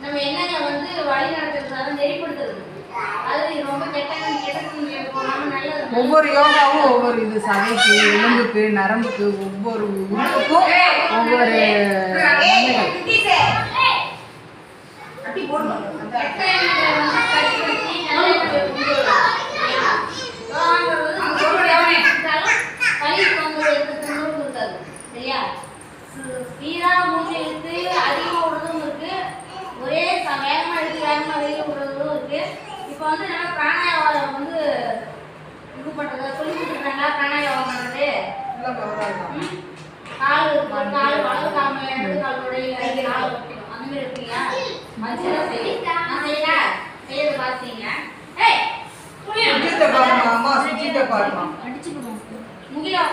நம்ம எண்ணங்களை வந்து வழி நடத்துறதால நெறிப்படுத்துறது. அது ரொம்ப ஒவ்வொரு யோகாவும் ஒவ்வொரு இது சதைக்கு, எலும்புக்கு, நரம்புக்கு, ஒவ்வொரு உறுப்புக்கும் ஒவ்வொரு சரியா? ஸ்பீடாக மூச்சு எடுத்து அதிகமாக விடுறதும் இருக்கு, ஒரே வேகமாக எடுத்து வேகமாக வெளியே விடுறதும் இருக்கு. இப்போ வந்து நம்ம பிராணாயாமம் வந்து இது பண்ணுறதா சொல்லி கொடுத்துருக்காங்களா? பிராணாயாமம் பண்ணுறது கால் கால் வலது கால் மேலே எடுத்து காலோடைய காலை வைக்கணும். அந்த மாதிரி இருக்கீங்களா? மனுஷன் செய்யும். நான் செய்யல செய்யறது பார்த்தீங்க. முகிலா